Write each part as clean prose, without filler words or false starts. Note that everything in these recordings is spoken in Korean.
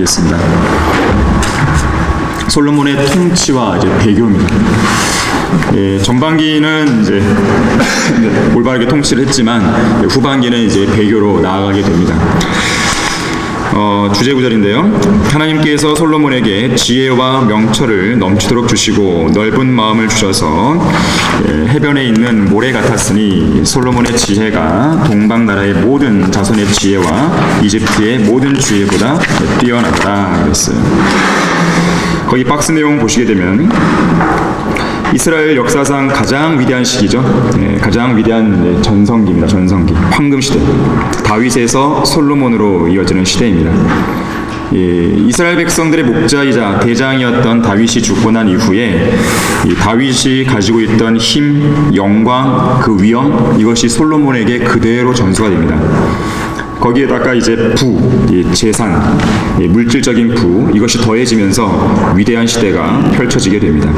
나누겠습니다. 솔로몬의 통치와 이제 배교입니다. 전반기는 이제 올바르게 통치를 했지만 후반기는 이제 배교로 나아가게 됩니다. 주제 구절인데요. 하나님께서 솔로몬에게 지혜와 명철을 넘치도록 주시고 넓은 마음을 주셔서 해변에 있는 모래 같았으니 솔로몬의 지혜가 동방 나라의 모든 자손의 지혜와 이집트의 모든 지혜보다 뛰어나다 그랬어요. 거기 박스 내용 보시게 되면 이스라엘 역사상 가장 위대한 시기죠. 가장 위대한 전성기입니다. 전성기, 황금시대. 다윗에서 솔로몬으로 이어지는 시대입니다. 이스라엘 백성들의 목자이자 대장이었던 다윗이 죽고 난 이후에 다윗이 가지고 있던 힘, 영광, 그 위엄, 이것이 솔로몬에게 그대로 전수가 됩니다. 거기에다가 이제 재산, 물질적인 이것이 더해지면서 위대한 시대가 펼쳐지게 됩니다.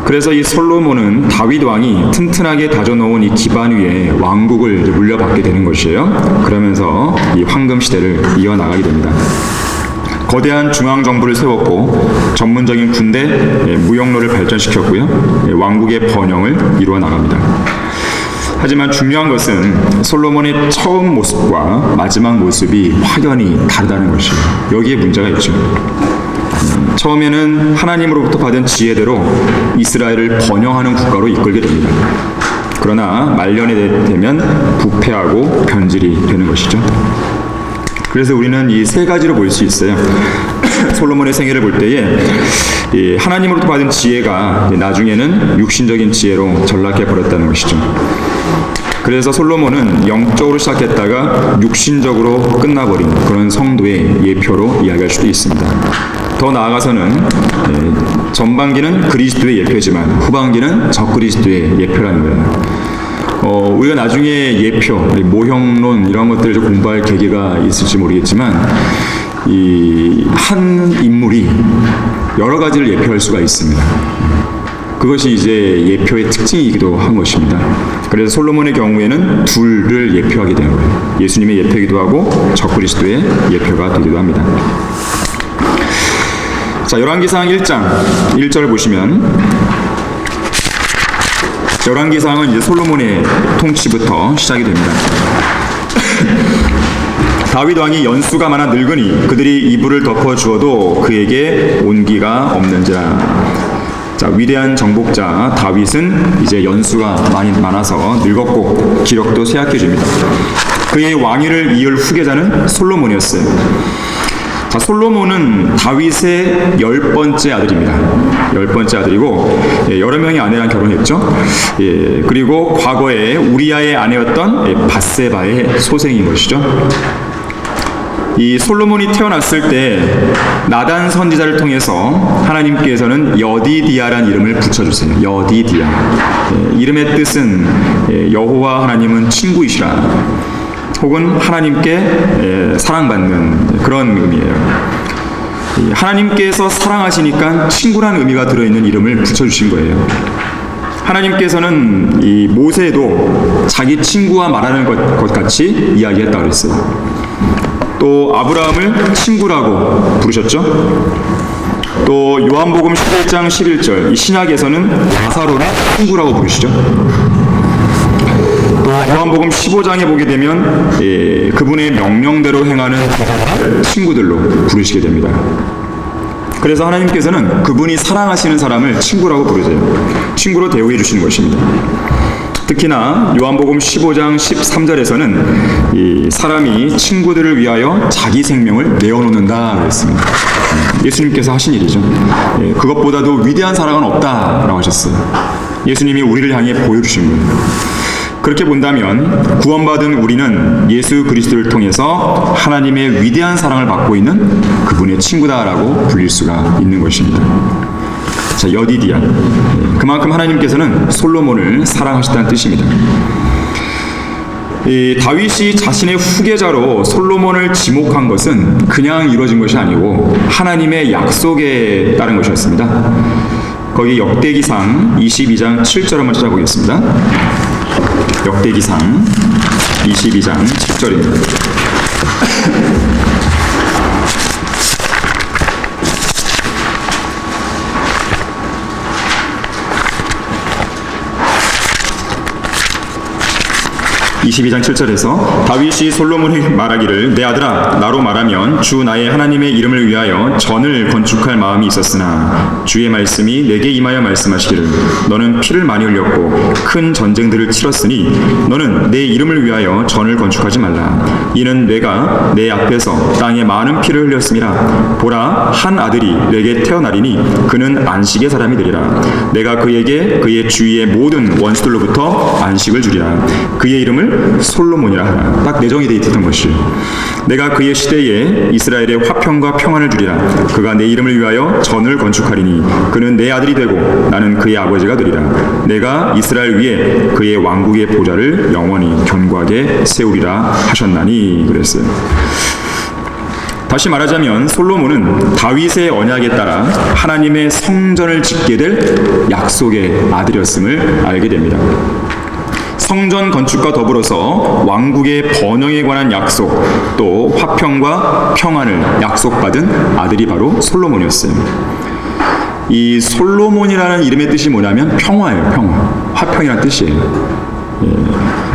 그래서 이 솔로몬은 다윗 왕이 튼튼하게 다져놓은 이 기반 위에 왕국을 물려받게 되는 것이에요. 그러면서 이 황금 시대를 이어나가게 됩니다. 거대한 중앙 정부를 세웠고 전문적인 군대, 무역로를 발전시켰고요. 왕국의 번영을 이루어 나갑니다. 하지만 중요한 것은 솔로몬의 처음 모습과 마지막 모습이 확연히 다르다는 것이에요. 여기에 문제가 있죠. 처음에는 하나님으로부터 받은 지혜대로 이스라엘을 번영하는 국가로 이끌게 됩니다. 그러나 말년이 되면 부패하고 변질이 되는 것이죠. 그래서 우리는 이 세 가지로 볼 수 있어요. 솔로몬의 생애를 볼 때에 하나님으로부터 받은 지혜가 나중에는 육신적인 지혜로 전락해 버렸다는 것이죠. 그래서 솔로몬은 영적으로 시작했다가 육신적으로 끝나버린 그런 성도의 예표로 이야기할 수도 있습니다. 더 나아가서는 전반기는 그리스도의 예표지만 후반기는 적그리스도의 예표라는 거예요. 우리가 나중에 예표, 모형론 이런 것들을 좀 공부할 계기가 있을지 모르겠지만 이 한 인물이 여러 가지를 예표할 수가 있습니다. 그것이 이제 예표의 특징이기도 한 것입니다. 그래서 솔로몬의 경우에는 둘을 예표하게 되는 거예요. 예수님의 예표이기도 하고 적그리스도의 예표가 되기도 합니다. 자, 열왕기상 1장 1절을 보시면 열왕기상은 이제 솔로몬의 통치부터 시작이 됩니다. 다윗 왕이 연수가 많아 늙으니 그들이 이불을 덮어 주어도 그에게 온기가 없는지라. 자, 위대한 정복자 다윗은 이제 연수가 많아서 늙었고 기력도 쇠약해집니다. 그의 왕위를 이을 후계자는 솔로몬이었어요. 자, 솔로몬은 다윗의 10번째 아들입니다. 10번째 아들이고 여러 명의 아내랑 결혼했죠. 그리고 과거에 우리아의 아내였던 밧세바의 소생인 것이죠. 이 솔로몬이 태어났을 때 나단 선지자를 통해서 하나님께서는 여디디아라는 이름을 붙여주세요. 여디디아. 이름의 뜻은 여호와 하나님은 친구이시라, 혹은 하나님께 사랑받는 그런 의미예요. 하나님께서 사랑하시니까 친구라는 의미가 들어있는 이름을 붙여주신 거예요. 하나님께서는 이 모세도 자기 친구와 말하는 것 같이 이야기했다고 그랬어요. 또 아브라함을 친구라고 부르셨죠. 또 요한복음 11장 11절 이 신약에서는 나사로를 친구라고 부르시죠. 또 요한복음 15장에 보게 되면 그분의 명령대로 행하는 친구들로 부르시게 됩니다. 그래서 하나님께서는 그분이 사랑하시는 사람을 친구라고 부르세요. 친구로 대우해 주시는 것입니다. 특히나 요한복음 15장 13절에서는 이 사람이 친구들을 위하여 자기 생명을 내어놓는다 그랬습니다. 예수님께서 하신 일이죠. 그것보다도 위대한 사랑은 없다라고 하셨어요. 예수님이 우리를 향해 보여주신 거예요. 그렇게 본다면 구원받은 우리는 예수 그리스도를 통해서 하나님의 위대한 사랑을 받고 있는 그분의 친구다라고 불릴 수가 있는 것입니다. 자, 여디디아. 그만큼 하나님께서는 솔로몬을 사랑하셨다는 뜻입니다. 다윗이 자신의 후계자로 솔로몬을 지목한 것은 그냥 이루어진 것이 아니고 하나님의 약속에 따른 것이었습니다. 거기 역대기상 22장 7절 한번 찾아보겠습니다. 역대기상 22장 7절입니다. 22장 7절에서 다윗이 솔로몬에게 말하기를 내 아들아 나로 말하면 주 나의 하나님의 이름을 위하여 전을 건축할 마음이 있었으나 주의 말씀이 내게 임하여 말씀하시기를 너는 피를 많이 흘렸고 큰 전쟁들을 치렀으니 너는 내 이름을 위하여 전을 건축하지 말라. 이는 내가 내 앞에서 땅에 많은 피를 흘렸음이라. 보라 한 아들이 내게 태어나리니 그는 안식의 사람이 되리라. 내가 그에게 그의 주위의 모든 원수들로부터 안식을 주리라. 그의 이름을 솔로몬이라 하라. 딱 내정이 되어 있던 것이 내가 그의 시대에 이스라엘의 화평과 평안을 주리라. 그가 내 이름을 위하여 전을 건축하리니 그는 내 아들이 되고 나는 그의 아버지가 되리라. 내가 이스라엘 위에 그의 왕국의 보좌를 영원히 견고하게 세우리라 하셨나니 그랬어요. 다시 말하자면 솔로몬은 다윗의 언약에 따라 하나님의 성전을 짓게 될 약속의 아들이었음을 알게 됩니다. 성전 건축과 더불어서 왕국의 번영에 관한 약속, 또 화평과 평안을 약속받은 아들이 바로 솔로몬이었어요. 이 솔로몬이라는 이름의 뜻이 뭐냐면 평화예요. 평화. 화평이라는 뜻이에요.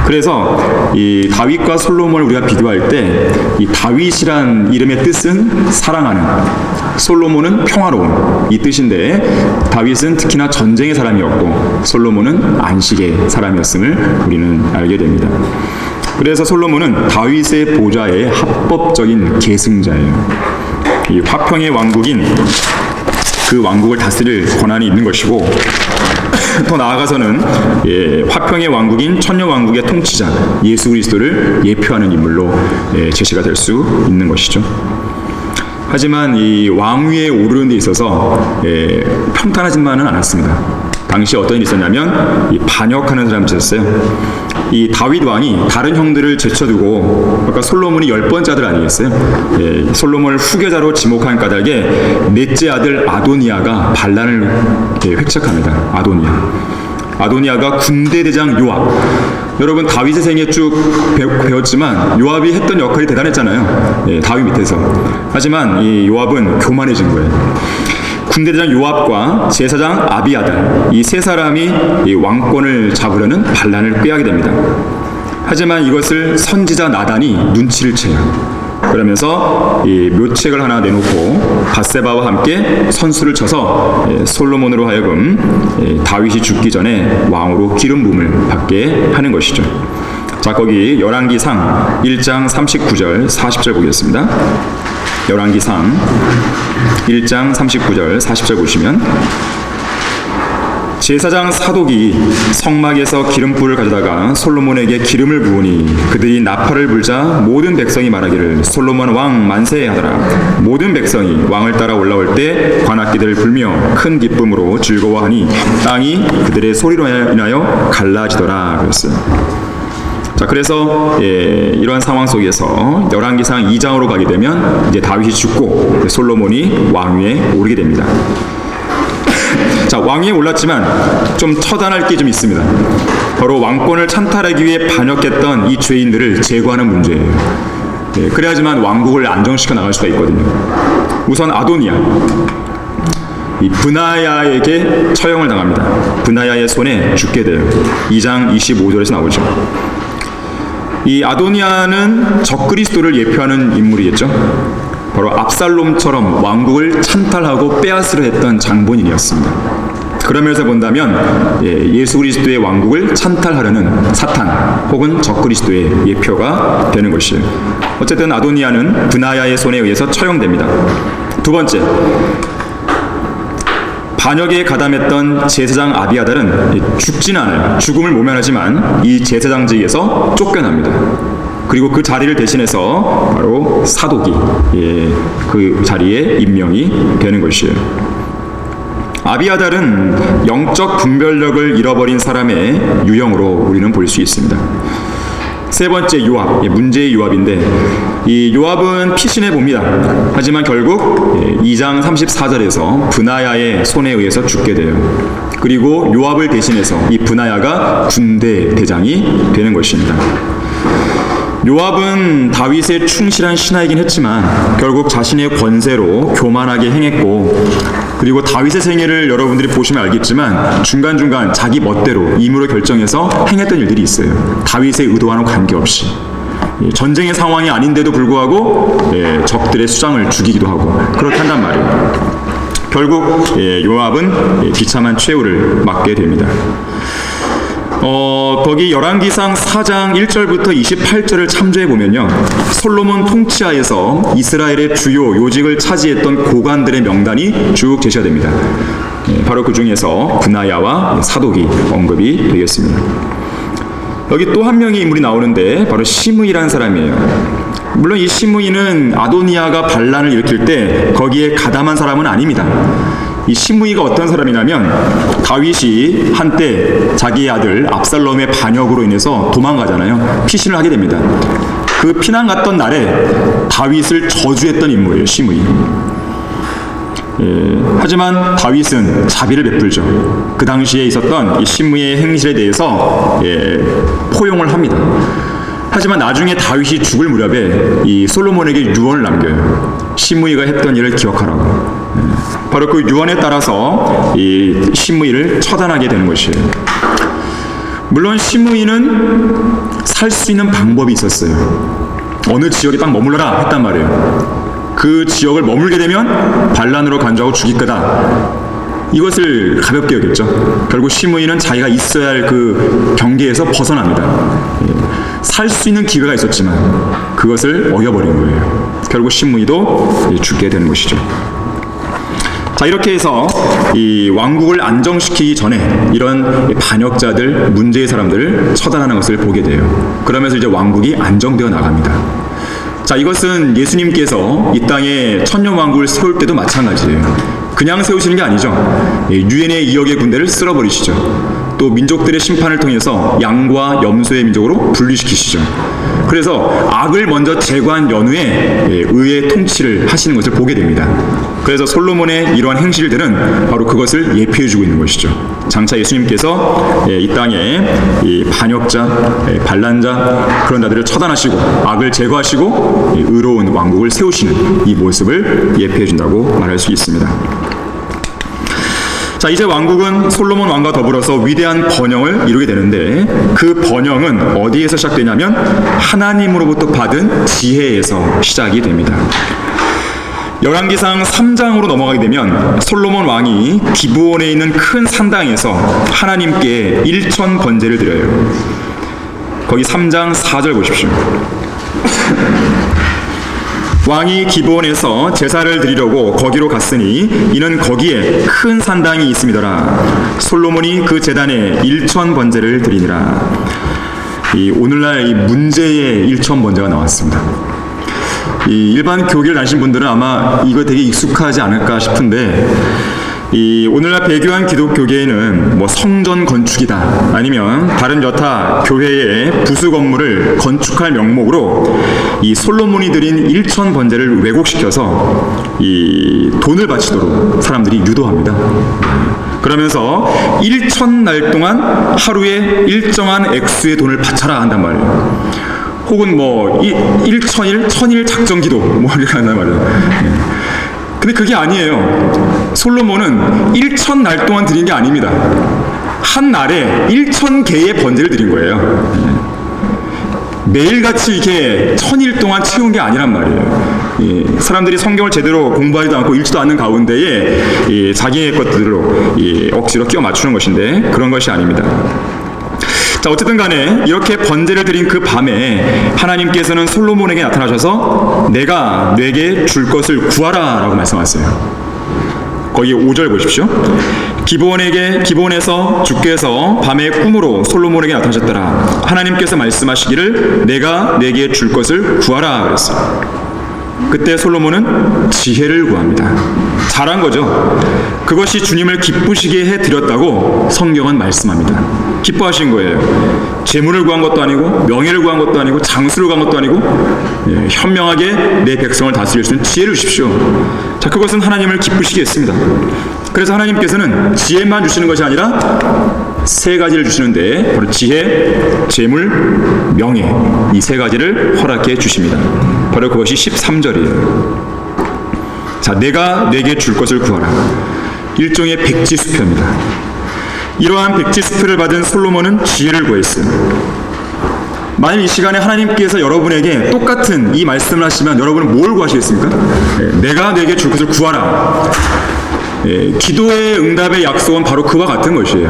그래서 이 다윗과 솔로몬을 우리가 비교할 때 이 다윗이란 이름의 뜻은 사랑하는, 솔로몬은 평화로운 이 뜻인데 다윗은 특히나 전쟁의 사람이었고 솔로몬은 안식의 사람이었음을 우리는 알게 됩니다. 그래서 솔로몬은 다윗의 보좌의 합법적인 계승자예요. 이 화평의 왕국인 그 왕국을 다스릴 권한이 있는 것이고 더 나아가서는 화평의 왕국인 천년왕국의 통치자 예수 그리스도를 예표하는 인물로 제시가 될 수 있는 것이죠. 하지만 이 왕위에 오르는 데 있어서 평탄하지만은 않았습니다. 당시 어떤 일이 있었냐면 이 반역하는 사람이 있었어요. 이 다윗 왕이 다른 형들을 제쳐두고 아까 솔로몬이 10번째 아들 아니겠어요? 솔로몬을 후계자로 지목한 까닭에 넷째 아들 아도니아가 반란을 획책합니다. 아도니아가 군대 대장 요압. 여러분 다윗의 생애 쭉 배웠지만 요압이 했던 역할이 대단했잖아요. 다윗 밑에서. 하지만 이 요압은 교만해진 거예요. 군대대장 요압과 제사장 아비아달 이 세 사람이 이 왕권을 잡으려는 반란을 꾀하게 됩니다. 하지만 이것을 선지자 나단이 눈치를 채요. 그러면서 이 묘책을 하나 내놓고 밧세바와 함께 선수를 쳐서 솔로몬으로 하여금 다윗이 죽기 전에 왕으로 기름 부음을 받게 하는 것이죠. 자, 거기 열왕기상 1장 39절 40절 보겠습니다. 열왕기상 1장 39절 40절 보시면 제사장 사독이 성막에서 기름불을 가져다가 솔로몬에게 기름을 부으니 그들이 나팔을 불자 모든 백성이 말하기를 솔로몬 왕 만세 하더라. 모든 백성이 왕을 따라 올라올 때 관악기들을 불며 큰 기쁨으로 즐거워하니 땅이 그들의 소리로 인하여 갈라지더라 그랬어요. 자, 그래서 이러한 상황 속에서 열왕기상 2장으로 가게 되면 이제 다윗이 죽고 솔로몬이 왕위에 오르게 됩니다. 자, 왕위에 올랐지만 좀 처단할 게 좀 있습니다. 바로 왕권을 찬탈하기 위해 반역했던 이 죄인들을 제거하는 문제예요. 그래야지만 왕국을 안정시켜 나갈 수가 있거든요. 우선 아도니아, 이 브나야에게 처형을 당합니다. 브나야의 손에 죽게 돼요. 2장 25절에서 나오죠. 이 아도니아는 적그리스도를 예표하는 인물이겠죠. 바로 압살롬처럼 왕국을 찬탈하고 빼앗으려 했던 장본인이었습니다. 그러면서 본다면 예수 그리스도의 왕국을 찬탈하려는 사탄 혹은 적그리스도의 예표가 되는 것이에요. 어쨌든 아도니아는 브나야의 손에 의해서 처형됩니다. 두 번째, 반역에 가담했던 제사장 아비아달은 죽지는 않아요. 죽음을 모면하지만 이 제사장직에서 쫓겨납니다. 그리고 그 자리를 대신해서 바로 사독이 그 자리에 임명이 되는 것이에요. 아비아달은 영적 분별력을 잃어버린 사람의 유형으로 우리는 볼 수 있습니다. 세 번째 요압, 문제의 요압인데 이 요압은 피신해 봅니다. 하지만 결국 2장 34절에서 브나야의 손에 의해서 죽게 돼요. 그리고 요압을 대신해서 이 브나야가 군대 대장이 되는 것입니다. 요압은 다윗의 충실한 신하이긴 했지만 결국 자신의 권세로 교만하게 행했고, 그리고 다윗의 생애를 여러분들이 보시면 알겠지만 중간중간 자기 멋대로 임으로 결정해서 행했던 일들이 있어요. 다윗의 의도와는 관계없이. 전쟁의 상황이 아닌데도 불구하고 적들의 수장을 죽이기도 하고 그렇게 한단 말이에요. 결국 요압은 비참한 최후를 맞게 됩니다. 거기 열왕기상 4장 1절부터 28절을 참조해 보면요, 솔로몬 통치하에서 이스라엘의 주요 요직을 차지했던 고관들의 명단이 쭉 제시가 됩니다. 바로 그 중에서 브나야와 사독이 언급이 되겠습니다. 여기 또 한 명의 인물이 나오는데 바로 시므이라는 사람이에요. 물론 이 시므이는 아도니아가 반란을 일으킬 때 거기에 가담한 사람은 아닙니다. 이 시므이가 어떤 사람이냐면, 다윗이 한때 자기의 아들 압살롬의 반역으로 인해서 도망가잖아요. 피신을 하게 됩니다. 그 피난 갔던 날에 다윗을 저주했던 인물이에요, 시므이. 하지만 다윗은 자비를 베풀죠. 그 당시에 있었던 이 시므이의 행실에 대해서 포용을 합니다. 하지만 나중에 다윗이 죽을 무렵에 이 솔로몬에게 유언을 남겨요. 시므이가 했던 일을 기억하라고. 바로 그 유언에 따라서 이 시므이를 처단하게 되는 것이에요. 물론 시므이는 살 수 있는 방법이 있었어요. 어느 지역에 딱 머물러라 했단 말이에요. 그 지역을 머물게 되면 반란으로 간주하고 죽일 거다. 이것을 가볍게 여겼죠. 결국 시므이는 자기가 있어야 할 그 경계에서 벗어납니다. 살 수 있는 기회가 있었지만 그것을 어겨버린 거예요. 결국 시므이도 죽게 되는 것이죠. 자, 이렇게 해서 이 왕국을 안정시키기 전에 이런 반역자들, 문제의 사람들을 처단하는 것을 보게 돼요. 그러면서 이제 왕국이 안정되어 나갑니다. 자, 이것은 예수님께서 이 땅에 천년왕국을 세울 때도 마찬가지예요. 그냥 세우시는 게 아니죠. 유엔의 2억의 군대를 쓸어버리시죠. 또 민족들의 심판을 통해서 양과 염소의 민족으로 분리시키시죠. 그래서 악을 먼저 제거한 연후에 의의 통치를 하시는 것을 보게 됩니다. 그래서 솔로몬의 이러한 행실들은 바로 그것을 예표해주고 있는 것이죠. 장차 예수님께서 이 땅에 이 반역자, 반란자, 그런 자들을 처단하시고 악을 제거하시고 의로운 왕국을 세우시는 이 모습을 예표해준다고 말할 수 있습니다. 자, 이제 왕국은 솔로몬 왕과 더불어서 위대한 번영을 이루게 되는데, 그 번영은 어디에서 시작되냐면 하나님으로부터 받은 지혜에서 시작이 됩니다. 열왕기상 3장으로 넘어가게 되면 솔로몬 왕이 기브온에 있는 큰 산당에서 하나님께 1천 번제를 드려요. 거기 3장 4절 보십시오. 왕이 기브온에서 제사를 드리려고 거기로 갔으니 이는 거기에 큰 산당이 있음이더라. 솔로몬이 그 제단에 1천 번제를 드리니라. 오늘날 이 문제의 1천 번제가 나왔습니다. 이 일반 교계를 다니신 분들은 아마 이거 되게 익숙하지 않을까 싶은데, 이 오늘날 배교한 기독교계에는 뭐 성전 건축이다, 아니면 다른 여타 교회의 부수 건물을 건축할 명목으로 이 솔로몬이 드린 1천 번제를 왜곡시켜서 이 돈을 바치도록 사람들이 유도합니다. 그러면서 1천 날 동안 하루에 일정한 액수의 돈을 바쳐라 한단 말이에요. 혹은 뭐 1천일, 천일 작정기도 뭐 이렇게 한단 말이에요. 근데 그게 아니에요. 솔로몬은 1천 날 동안 드린 게 아닙니다. 한 날에 1천 개의 번제를 드린 거예요. 매일같이 이렇게 1000일 동안 채운 게 아니란 말이에요. 사람들이 성경을 제대로 공부하지도 않고 읽지도 않는 가운데에 자기의 것들로 억지로 끼워 맞추는 것인데, 그런 것이 아닙니다. 자, 어쨌든 간에 이렇게 번제를 드린 그 밤에 하나님께서는 솔로몬에게 나타나셔서 내가 내게 줄 것을 구하라 라고 말씀하셨어요. 거기 5절 보십시오. 기브온에서 주께서 밤에 꿈으로 솔로몬에게 나타나셨더라. 하나님께서 말씀하시기를 내가 내게 줄 것을 구하라 그랬어요. 그때 솔로몬은 지혜를 구합니다. 잘한 거죠. 그것이 주님을 기쁘시게 해드렸다고 성경은 말씀합니다. 기뻐하신 거예요. 재물을 구한 것도 아니고, 명예를 구한 것도 아니고, 장수를 구한 것도 아니고, 현명하게 내 백성을 다스릴 수 있는 지혜를 주십시오. 자, 그것은 하나님을 기쁘시게 했습니다. 그래서 하나님께서는 지혜만 주시는 것이 아니라 세 가지를 주시는데 바로 지혜, 재물, 명예 이 세 가지를 허락해 주십니다. 바로 그것이 13절이에요. 자, 내가 내게 줄 것을 구하라. 일종의 백지수표입니다. 이러한 백지수표를 받은 솔로몬은 지혜를 구했어요. 만일 이 시간에 하나님께서 여러분에게 똑같은 이 말씀을 하시면 여러분은 뭘 구하시겠습니까? 내가 내게 줄 것을 구하라. 기도의 응답의 약속은 바로 그와 같은 것이에요.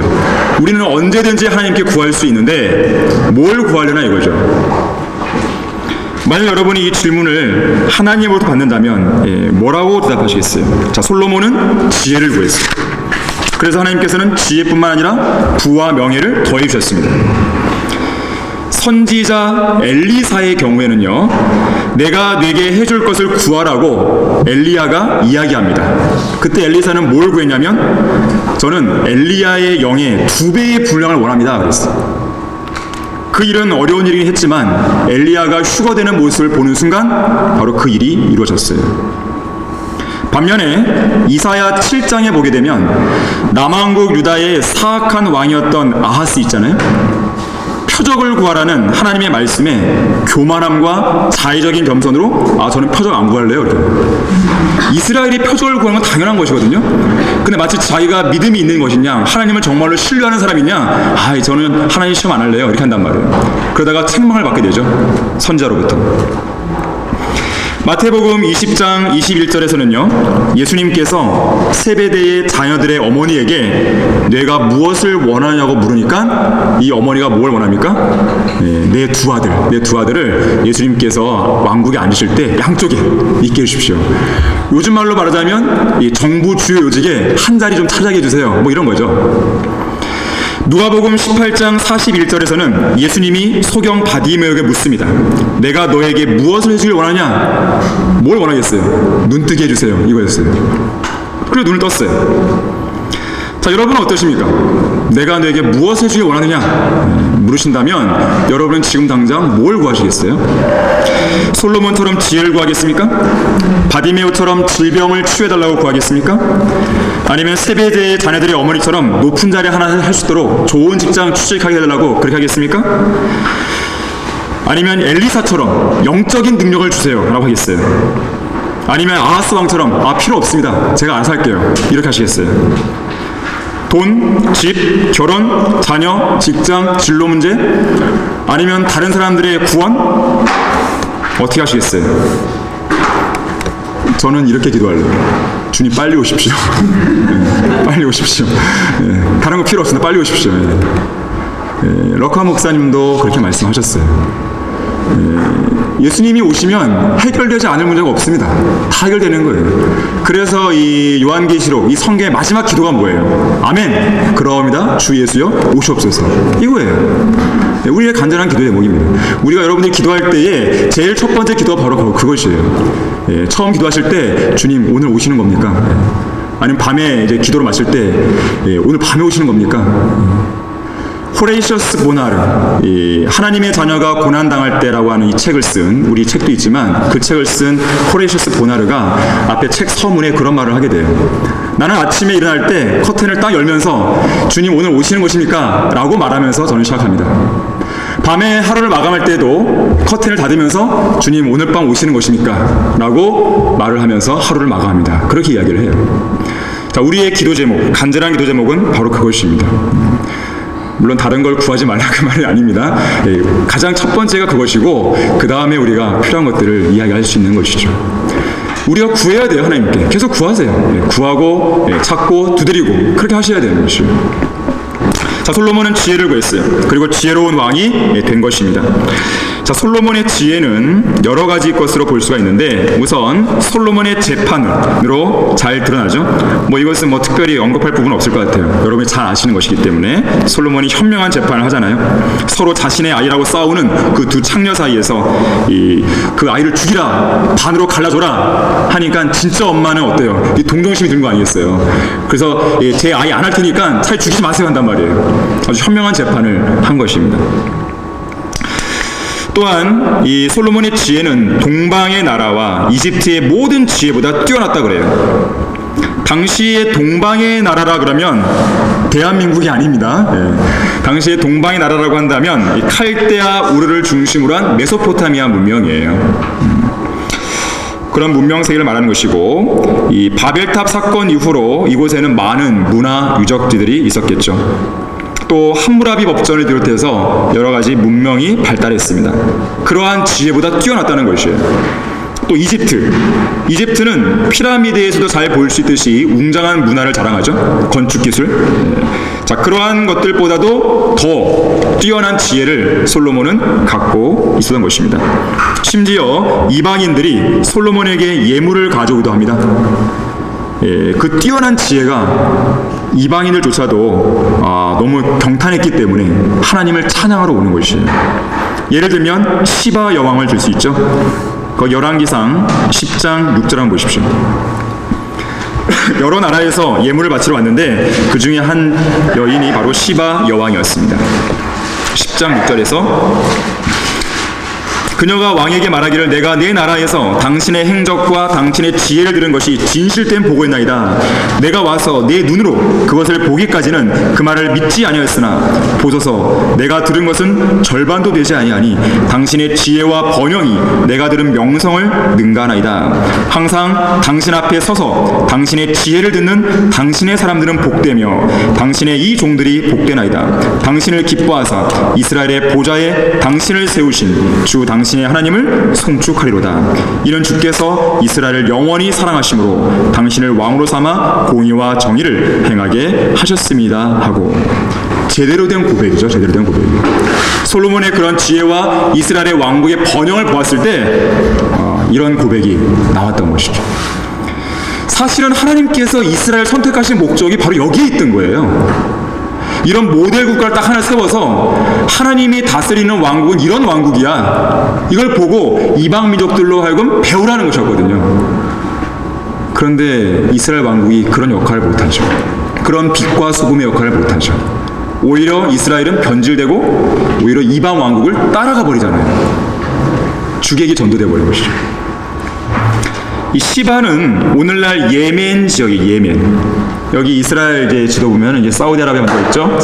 우리는 언제든지 하나님께 구할 수 있는데 뭘 구하려나 이거죠. 만약 여러분이 이 질문을 하나님으로부터 받는다면 뭐라고 대답하시겠어요? 자, 솔로몬은 지혜를 구했어요. 그래서 하나님께서는 지혜뿐만 아니라 부와 명예를 더해 주셨습니다. 선지자 엘리사의 경우에는요, 내가 내게 해줄 것을 구하라고 엘리야가 이야기합니다. 그때 엘리사는 뭘 구했냐면, 저는 엘리야의 영의 2배의 분량을 원합니다 그랬어요. 그 일은 어려운 일이긴 했지만 엘리야가 휴거되는 모습을 보는 순간 바로 그 일이 이루어졌어요. 반면에 이사야 7장에 보게 되면 남왕국 유다의 사악한 왕이었던 아하스 있잖아요. 표적을 구하라는 하나님의 말씀에 교만함과 자의적인 겸손으로 저는 표적 안 구할래요. 이스라엘이 표적을 구하는 건 당연한 것이거든요. 근데 마치 자기가 믿음이 있는 것이냐, 하나님을 정말로 신뢰하는 사람이냐, 저는 하나님 시험 안 할래요 이렇게 한단 말이에요. 그러다가 책망을 받게 되죠, 선지자로부터. 마태복음 20장 21절에서는요, 예수님께서 세베대의 자녀들의 어머니에게 내가 무엇을 원하냐고 물으니까 이 어머니가 뭘 원합니까? 내 두 아들을 예수님께서 왕국에 앉으실 때 양쪽에 있게 해주십시오. 요즘 말로 말하자면 이 정부 주요 요직에 한 자리 좀 차지하게 해주세요, 뭐 이런 거죠. 누가복음 18장 41절에서는 예수님이 소경 바디메오에게 묻습니다. 내가 너에게 무엇을 해주길 원하냐? 뭘 원하겠어요? 눈 뜨게 해주세요, 이거였어요. 그리고 눈을 떴어요. 자, 여러분은 어떠십니까? 내가 너에게 무엇을 해주길 원하느냐? 물으신다면 여러분은 지금 당장 뭘 구하시겠어요? 솔로몬처럼 지혜를 구하겠습니까? 바디메오처럼 질병을 치유해달라고 구하겠습니까? 아니면 세베대의 자녀들의 어머니처럼 높은 자리 하나 할 수 있도록 좋은 직장 취직하게 해달라고 그렇게 하겠습니까? 아니면 엘리사처럼 영적인 능력을 주세요 라고 하겠어요? 아니면 아하스 왕처럼 필요 없습니다, 제가 알아서 할게요 이렇게 하시겠어요? 돈, 집, 결혼, 자녀, 직장, 진로 문제, 아니면 다른 사람들의 구원? 어떻게 하시겠어요? 저는 이렇게 기도할래요. 주님 빨리 오십시오. 빨리 오십시오. 다른 거 필요 없습니다. 빨리 오십시오. 럭카 목사님도 그렇게 말씀하셨어요. 예수님이 오시면 해결되지 않을 문제가 없습니다. 다 해결되는 거예요. 그래서 이 요한계시록, 이 성경의 마지막 기도가 뭐예요? 아멘. 그러옵니다. 주 예수여 오시옵소서. 이거예요. 우리의 간절한 기도 제목입니다. 우리가 여러분들이 기도할 때에 제일 첫 번째 기도가 바로 그것이에요. 처음 기도하실 때 주님 오늘 오시는 겁니까? 아니면 밤에 이제 기도를 마칠 때 오늘 밤에 오시는 겁니까? 호레이셔스 보나르, 하나님의 자녀가 고난당할 때라고 하는 이 책을 쓴, 우리 책도 있지만 그 책을 쓴 호레이셔스 보나르가 앞에 책 서문에 그런 말을 하게 돼요. 나는 아침에 일어날 때 커튼을 딱 열면서 주님 오늘 오시는 것입니까? 라고 말하면서 저는 시작합니다. 밤에 하루를 마감할 때도 커튼을 닫으면서 주님 오늘 밤 오시는 것입니까? 라고 말을 하면서 하루를 마감합니다. 그렇게 이야기를 해요. 자, 우리의 기도 제목, 간절한 기도 제목은 바로 그것입니다. 물론 다른 걸 구하지 말라 그 말이 아닙니다. 가장 첫 번째가 그것이고 그 다음에 우리가 필요한 것들을 이야기할 수 있는 것이죠. 우리가 구해야 돼요. 하나님께 계속 구하세요. 구하고 찾고 두드리고 그렇게 하셔야 되는 것이죠. 자, 솔로몬은 지혜를 구했어요. 그리고 지혜로운 왕이 된 것입니다. 자, 솔로몬의 지혜는 여러 가지 것으로 볼 수가 있는데 우선 솔로몬의 재판으로 잘 드러나죠. 이것은 특별히 언급할 부분은 없을 것 같아요. 여러분이 잘 아시는 것이기 때문에 솔로몬이 현명한 재판을 하잖아요. 서로 자신의 아이라고 싸우는 그 두 창녀 사이에서 그 아이를 죽이라, 반으로 갈라줘라 하니까 진짜 엄마는 어때요? 동정심이 드는 거 아니겠어요? 그래서 제 아이 안 할 테니까 차라리 죽이지 마세요 한단 말이에요. 아주 현명한 재판을 한 것입니다. 또한 이 솔로몬의 지혜는 동방의 나라와 이집트의 모든 지혜보다 뛰어났다 그래요. 당시의 동방의 나라라 그러면 대한민국이 아닙니다. 당시에 동방의 나라라고 한다면 이 칼데아 우르를 중심으로 한 메소포타미아 문명이에요. 그런 문명 세계를 말하는 것이고, 이 바벨탑 사건 이후로 이곳에는 많은 문화 유적지들이 있었겠죠. 또 함무라비 법전을 비롯해서 여러 가지 문명이 발달했습니다. 그러한 지혜보다 뛰어났다는 것이에요. 또 이집트는 피라미드에서도 잘 보일 수 있듯이 웅장한 문화를 자랑하죠. 건축 기술. 자, 그러한 것들보다도 더 뛰어난 지혜를 솔로몬은 갖고 있었던 것입니다. 심지어 이방인들이 솔로몬에게 예물을 가져오기도 합니다. 그 뛰어난 지혜가 이방인들조차도 너무 경탄했기 때문에 하나님을 찬양하러 오는 것이에요. 예를 들면 시바 여왕을 들 수 있죠. 그 열왕기상 10장 6절 한번 보십시오. 여러 나라에서 예물을 바치러 왔는데 그 중에 한 여인이 바로 시바 여왕이었습니다. 10장 6절에서 그녀가 왕에게 말하기를 내가 내 나라에서 당신의 행적과 당신의 지혜를 들은 것이 진실된 보고였나이다. 내가 와서 내 눈으로 그것을 보기까지는 그 말을 믿지 아니하였으나 보소서 내가 들은 것은 절반도 되지 아니하니 당신의 지혜와 번영이 내가 들은 명성을 능가하나이다. 항상 당신 앞에 서서 당신의 지혜를 듣는 당신의 사람들은 복되며 당신의 이 종들이 복되나이다. 당신을 기뻐하사 이스라엘의 보좌에 당신을 세우신 주 당신의 하나님을 송축하리로다. 이는 주께서 이스라엘을 영원히 사랑하심으로 당신을 왕으로 삼아 공의와 정의를 행하게 하셨습니다 하고, 제대로 된 고백이죠. 제대로 된 고백. 솔로몬의 그런 지혜와 이스라엘의 왕국의 번영을 보았을 때 이런 고백이 나왔던 것이죠. 사실은 하나님께서 이스라엘 선택하신 목적이 바로 여기에 있던 거예요. 이런 모델 국가를 딱 하나 세워서 하나님이 다스리는 왕국은 이런 왕국이야, 이걸 보고 이방 민족들로 하여금 배우라는 것이었거든요. 그런데 이스라엘 왕국이 그런 역할을 못하죠. 그런 빛과 소금의 역할을 못하죠. 오히려 이스라엘은 변질되고 오히려 이방 왕국을 따라가 버리잖아요. 주객이 전도돼 버린 것이죠. 이 시바는 오늘날 예멘 지역이 예멘. 여기 이스라엘 이제 지도 보면 이제 사우디아라비아 먼저 있죠.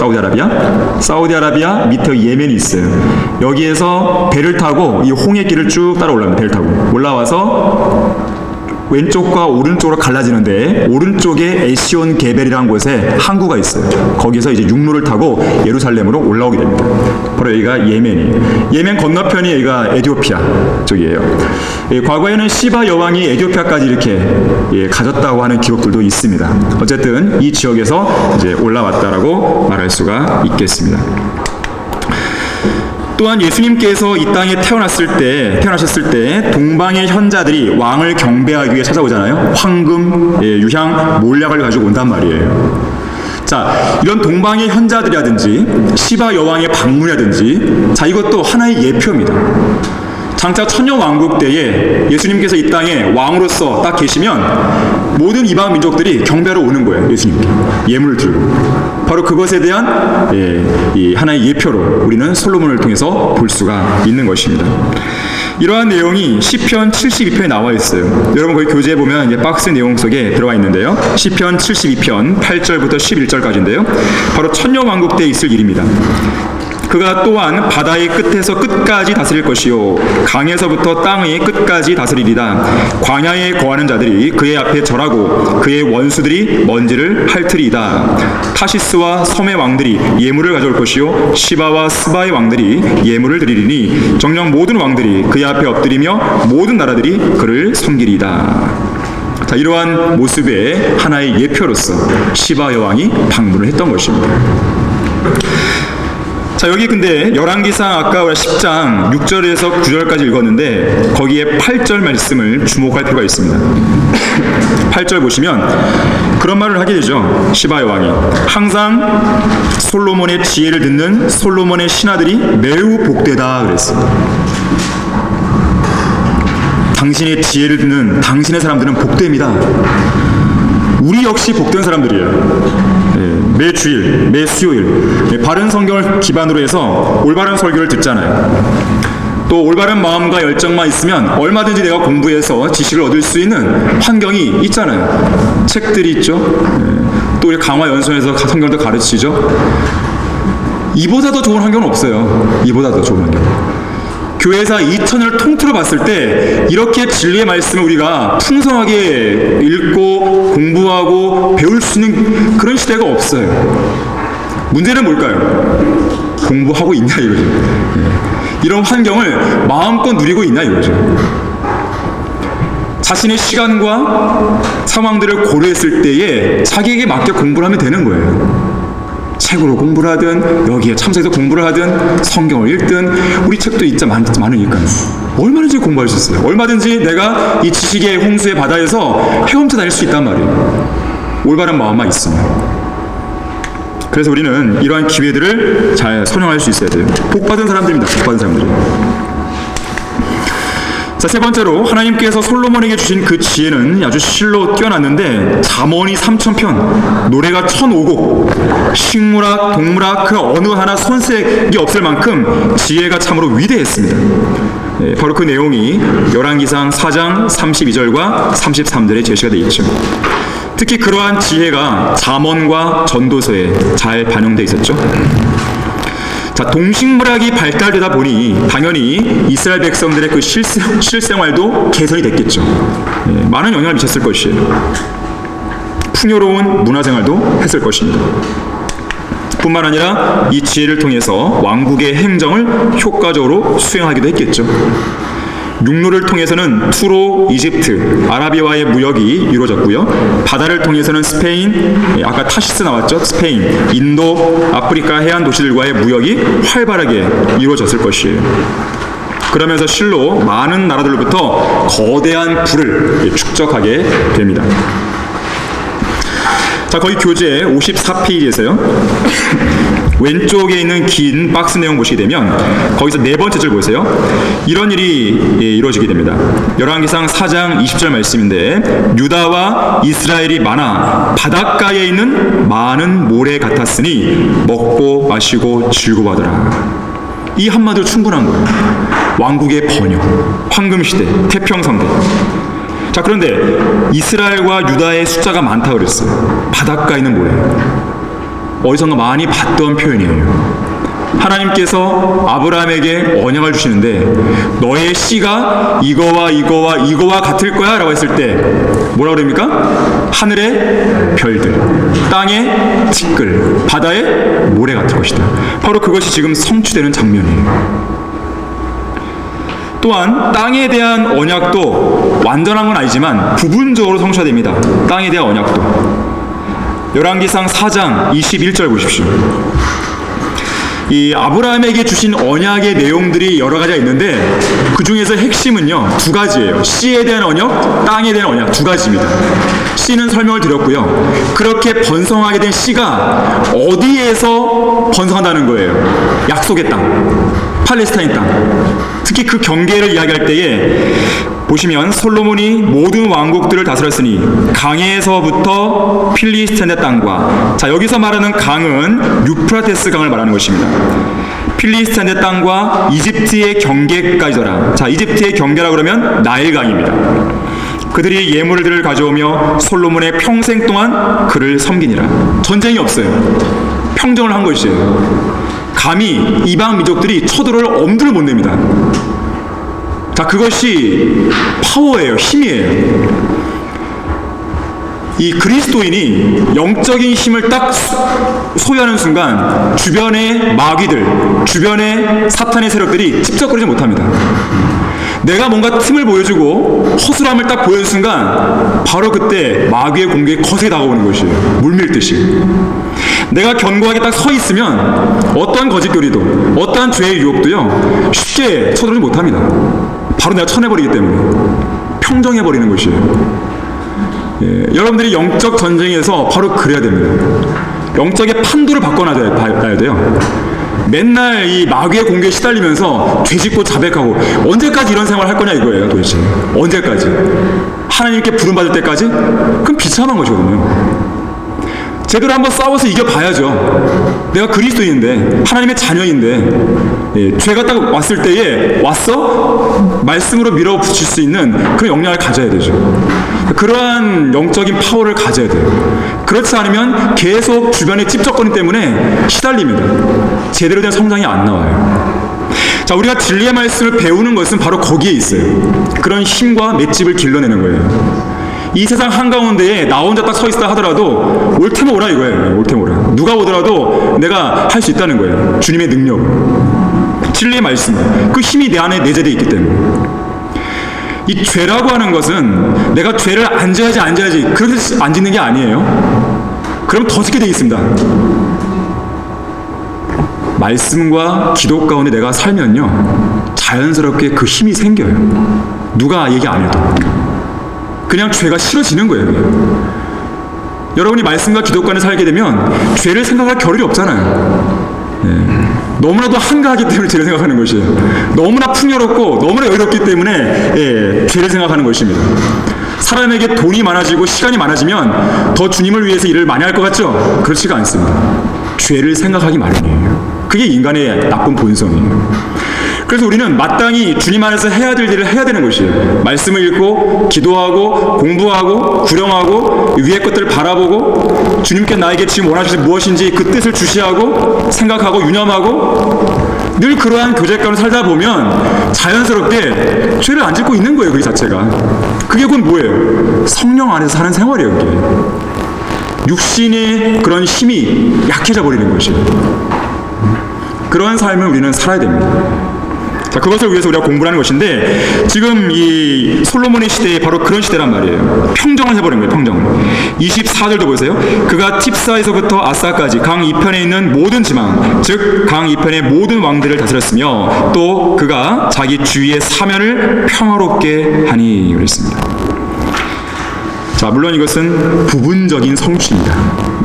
사우디아라비아 밑에 예멘이 있어요. 여기에서 배를 타고 이 홍해길을 쭉 따라 올라갑니다. 배를 타고 올라와서 왼쪽과 오른쪽으로 갈라지는데 오른쪽에 에시온 게벨이라는 곳에 항구가 있어요. 거기서 이제 육로를 타고 예루살렘으로 올라오게 됩니다. 바로 여기가 예멘이에요. 예멘 건너편이 여기가 에티오피아 쪽이에요. 과거에는 시바 여왕이 에티오피아까지 이렇게 가졌다고 하는 기록들도 있습니다. 어쨌든 이 지역에서 이제 올라왔다라고 말할 수가 있겠습니다. 또한 예수님께서 이 땅에 태어나셨을 때 동방의 현자들이 왕을 경배하기 위해 찾아오잖아요. 황금, 유향, 몰약을 가지고 온단 말이에요. 자, 이런 동방의 현자들이라든지 시바 여왕의 방문이라든지, 자, 이것도 하나의 예표입니다. 장차 천년왕국 때에 예수님께서 이 땅에 왕으로서 딱 계시면 모든 이방 민족들이 경배하러 오는 거예요. 예수님께 예물을 들고. 바로 그것에 대한 이 하나의 예표로 우리는 솔로몬을 통해서 볼 수가 있는 것입니다. 이러한 내용이 시편 72편에 나와 있어요. 여러분 거기 교재에 보면 이제 박스 내용 속에 들어가 있는데요. 시편 72편 8절부터 11절까지인데요. 바로 천년왕국 때 있을 일입니다. 그가 또한 바다의 끝에서 끝까지 다스릴 것이요 강에서부터 땅의 끝까지 다스리리다. 광야에 거하는 자들이 그의 앞에 절하고 그의 원수들이 먼지를 핥으리이다. 타시스와 섬의 왕들이 예물을 가져올 것이요 시바와 스바의 왕들이 예물을 드리리니 정녕 모든 왕들이 그의 앞에 엎드리며 모든 나라들이 그를 섬기리이다. 자, 이러한 모습의 하나의 예표로서 시바 여왕이 방문을 했던 것입니다. 자, 여기 근데 열왕기상 아까 10장 6절에서 9절까지 읽었는데 거기에 8절 말씀을 주목할 필요가 있습니다. 8절 보시면 그런 말을 하게 되죠. 시바 여왕이 항상 솔로몬의 지혜를 듣는 솔로몬의 신하들이 매우 복되다 그랬습니다. 당신의 지혜를 듣는 당신의 사람들은 복됩니다. 우리 역시 복된 사람들이에요. 매 주일, 매 수요일 바른 성경을 기반으로 해서 올바른 설교를 듣잖아요. 또 올바른 마음과 열정만 있으면 얼마든지 내가 공부해서 지식을 얻을 수 있는 환경이 있잖아요. 책들이 있죠. 또 우리 강화 연수원에서 성경도 가르치죠. 이보다 더 좋은 환경은 없어요. 이보다 더 좋은 환경. 교회사 2000년을 통틀어 봤을 때 이렇게 진리의 말씀을 우리가 풍성하게 읽고 공부하고 배울 수 있는 그런 시대가 없어요. 문제는 뭘까요? 공부하고 있냐 이거죠. 이런 환경을 마음껏 누리고 있냐 이거죠. 자신의 시간과 상황들을 고려했을 때에 자기에게 맞게 공부를 하면 되는 거예요. 책으로 공부를 하든 여기에 참석해서 공부를 하든 성경을 읽든 우리 책도 진짜 많으니까요. 얼마든지 공부할 수 있어요. 얼마든지 내가 이 지식의 홍수의 바다에서 헤엄쳐 다닐 수 있단 말이에요. 올바른 마음만 있으면. 그래서 우리는 이러한 기회들을 잘 선용할 수 있어야 돼요. 복받은 사람들입니다. 복받은 사람들. 자, 세 번째로 하나님께서 솔로몬에게 주신 그 지혜는 아주 실로 뛰어났는데 잠언이 3000편, 노래가 1005곡, 식물학, 동물학 그 어느 하나 손색이 없을 만큼 지혜가 참으로 위대했습니다. 바로 그 내용이 열왕기상 4장 32절과 33절에 제시가 되어 있죠. 특히 그러한 지혜가 잠언과 전도서에 잘 반영되어 있었죠. 자, 동식물학이 발달되다 보니 당연히 이스라엘 백성들의 그 실생활도 개선이 됐겠죠. 많은 영향을 미쳤을 것이에요. 풍요로운 문화생활도 했을 것입니다. 뿐만 아니라 이 지혜를 통해서 왕국의 행정을 효과적으로 수행하기도 했겠죠. 육로를 통해서는 투로, 이집트, 아라비아와의 무역이 이루어졌고요. 바다를 통해서는 스페인, 아까 타시스 나왔죠. 스페인, 인도, 아프리카 해안 도시들과의 무역이 활발하게 이루어졌을 것이에요. 그러면서 실로 많은 나라들로부터 거대한 부를 축적하게 됩니다. 자, 거기 교재 54페이지에서요. 왼쪽에 있는 긴 박스 내용 보시게 되면 거기서 네 번째 줄 보세요. 이런 일이 이루어지게 됩니다. 열왕기상 4장 20절 말씀인데 유다와 이스라엘이 많아 바닷가에 있는 많은 모래 같았으니 먹고 마시고 즐거워하더라. 이 한마디로 충분한 거예요. 왕국의 번영, 황금시대, 태평성대. 자, 그런데 이스라엘과 유다의 숫자가 많다고 그랬어요. 바닷가에 있는 모래. 어디선가 많이 봤던 표현이에요. 하나님께서 아브라함에게 언약을 주시는데 너의 씨가 이거와 이거와 이거와 같을 거야 라고 했을 때 뭐라고 그럽니까? 하늘의 별들, 땅의 티끌, 바다의 모래 같을 것이다. 바로 그것이 지금 성취되는 장면이에요. 또한 땅에 대한 언약도 완전한 건 아니지만 부분적으로 성취됩니다. 땅에 대한 언약도. 열왕기상 4장 21절 보십시오. 이 아브라함에게 주신 언약의 내용들이 여러 가지가 있는데 그 중에서 핵심은요 두 가지예요. 씨에 대한 언약, 땅에 대한 언약 두 가지입니다. 씨는 설명을 드렸고요. 그렇게 번성하게 된 씨가 어디에서 번성한다는 거예요? 약속의 땅, 팔레스타인 땅. 특히 그 경계를 이야기할 때에 보시면 솔로몬이 모든 왕국들을 다스렸으니 강에서부터 필리스틴의 땅과, 자 여기서 말하는 강은 유프라테스 강을 말하는 것입니다. 필리스틴의 땅과 이집트의 경계까지더라. 자 이집트의 경계라 그러면 나일강입니다. 그들이 예물들을 가져오며 솔로몬의 평생 동안 그를 섬기니라. 전쟁이 없어요. 평정을 한 것이에요. 감히 이방 민족들이 쳐들어올 엄두를 못 냅니다. 자, 그것이 파워예요. 힘이에요. 이 그리스도인이 영적인 힘을 딱 소유하는 순간 주변의 마귀들, 주변의 사탄의 세력들이 찝쩍거리지 못합니다. 내가 뭔가 틈을 보여주고 허술함을 딱 보여준 순간 바로 그때 마귀의 공격이 거세게 다가오는 것이에요. 물밀듯이. 내가 견고하게 딱 서 있으면 어떠한 거짓교리도 어떠한 죄의 유혹도요 쉽게 쳐들지 못합니다. 바로 내가 쳐내버리기 때문에 평정해버리는 것이에요. 여러분들이 영적 전쟁에서 바로 그래야 됩니다. 영적의 판도를 바꿔놔야 돼요. 맨날 이 마귀의 공격에 시달리면서 죄짓고 자백하고 언제까지 이런 생활을 할 거냐 이거예요. 도대체 언제까지? 하나님께 부름받을 때까지? 그럼 비참한 것이거든요. 제대로 한번 싸워서 이겨봐야죠. 내가 그리스도인인데, 하나님의 자녀인데, 죄가 딱 왔을 때에 왔어? 말씀으로 밀어붙일 수 있는 그런 역량을 가져야 되죠. 그러한 영적인 파워를 가져야 돼요. 그렇지 않으면 계속 주변의 찝적거림 때문에 시달립니다. 제대로 된 성장이 안 나와요. 자, 우리가 진리의 말씀을 배우는 것은 바로 거기에 있어요. 그런 힘과 맷집을 길러내는 거예요. 이 세상 한가운데에 나 혼자 딱 서 있다 하더라도 올 테면 오라 이거예요. 올 테면 오라. 누가 오더라도 내가 할 수 있다는 거예요. 주님의 능력, 진리의 말씀, 그 힘이 내 안에 내재되어 있기 때문에. 이 죄라고 하는 것은 내가 죄를 안 져야지 그렇게 안 짓는 게 아니에요. 그럼 더 짓게 되어 있습니다. 말씀과 기도 가운데 내가 살면요, 자연스럽게 그 힘이 생겨요. 누가 얘기 안 해도 그냥 죄가 싫어지는 거예요. 여러분이 말씀과 기도 가운데 살게 되면 죄를 생각할 겨를이 없잖아요. 너무나도 한가하기 때문에 죄를 생각하는 것이에요. 너무나 풍요롭고 너무나 여유롭기 때문에 죄를 생각하는 것입니다. 사람에게 돈이 많아지고 시간이 많아지면 더 주님을 위해서 일을 많이 할 것 같죠? 그렇지가 않습니다. 죄를 생각하기 마련이에요. 그게 인간의 나쁜 본성이에요. 그래서 우리는 마땅히 주님 안에서 해야 될 일을 해야 되는 것이에요. 말씀을 읽고 기도하고 공부하고 구령하고 위의 것들을 바라보고 주님께 나에게 지금 원하시는 무엇인지 그 뜻을 주시하고 생각하고 유념하고 늘 그러한 교제 가운데 살다 보면 자연스럽게 죄를 안 짓고 있는 거예요. 그 자체가. 그게 곧 뭐예요? 성령 안에서 사는 생활이에요. 그게. 육신의 그런 힘이 약해져 버리는 것이에요. 그러한 삶을 우리는 살아야 됩니다. 자, 그것을 위해서 우리가 공부를 하는 것인데, 지금 이 솔로몬의 시대에 바로 그런 시대란 말이에요. 평정을 해버린 거예요. 평정을. 24절도 보세요. 그가 팁사에서부터 아사까지 강 이편에 있는 모든 지방, 즉 강 이편의 모든 왕들을 다스렸으며, 또 그가 자기 주위의 사면을 평화롭게 하니 그랬습니다. 자, 물론 이것은 부분적인 성취입니다.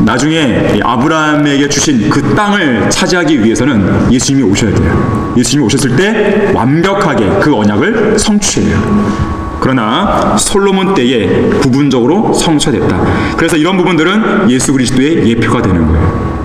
나중에 아브라함에게 주신 그 땅을 차지하기 위해서는 예수님이 오셔야 돼요. 예수님이 오셨을 때 완벽하게 그 언약을 성취해요. 그러나 솔로몬 때에 부분적으로 성취됐다. 그래서 이런 부분들은 예수 그리스도의 예표가 되는 거예요.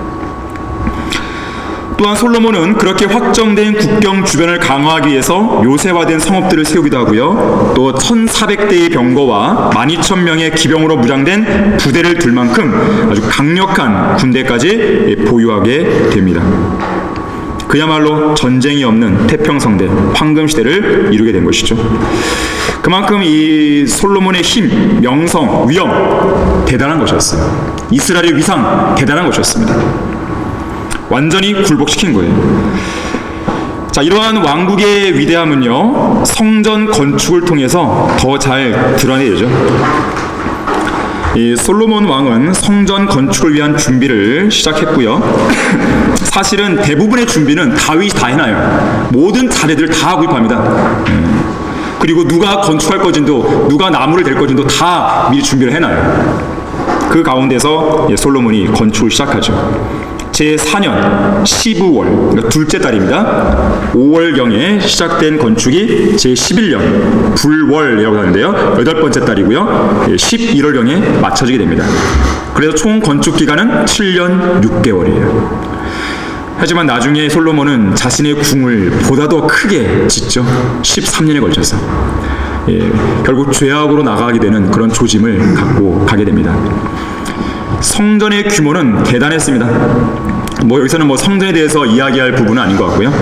또한 솔로몬은 그렇게 확정된 국경 주변을 강화하기 위해서 요새화된 성읍들을 세우기도 하고요. 또 1400대의 병거와 12,000명의 기병으로 무장된 부대를 둘 만큼 아주 강력한 군대까지 보유하게 됩니다. 그야말로 전쟁이 없는 태평성대, 황금시대를 이루게 된 것이죠. 그만큼 이 솔로몬의 힘, 명성, 위엄 대단한 것이었어요. 이스라엘의 위상 대단한 것이었습니다. 완전히 굴복시킨 거예요. 자, 이러한 왕국의 위대함은요, 성전 건축을 통해서 더 잘 드러내죠. 이 솔로몬 왕은 성전 건축을 위한 준비를 시작했고요. 사실은 대부분의 준비는 다윗이 다 해놔요. 모든 자재들을 다 구입합니다. 그리고 누가 건축할 것인도, 누가 나무를 댈 것인도 다 미리 준비를 해놔요. 그 가운데서 솔로몬이 건축을 시작하죠. 제4년 12월, 그러니까 둘째 달입니다. 5월경에 시작된 건축이 제11년 불월이라고 하는데요. 8번째 달이고요. 11월경에 마쳐지게 됩니다. 그래서 총 건축 기간은 7년 6개월이에요. 하지만 나중에 솔로몬은 자신의 궁을 보다 더 크게 짓죠. 13년에 걸쳐서. 결국 죄악으로 나가게 되는 그런 조짐을 갖고 가게 됩니다. 성전의 규모는 대단했습니다. 여기서는 성전에 대해서 이야기할 부분은 아닌 것 같고요.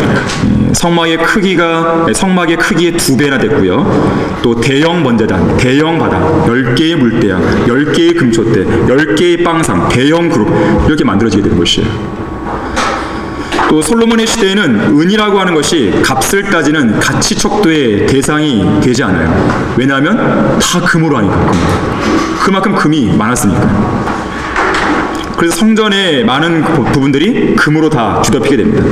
성막의 크기의 2배나 됐고요. 또 대형 번제단, 대형 바다, 10개의 물대야, 10개의 금촛대, 10개의 빵상, 대형 그룹 이렇게 만들어지게 된 것이에요. 또 솔로몬의 시대에는 은이라고 하는 것이 값을 따지는 가치 척도의 대상이 되지 않아요. 왜냐하면 다 금으로 하니까. 그만큼 금이 많았으니까요. 그래서 성전의 많은 부분들이 금으로 다 뒤덮이게 됩니다.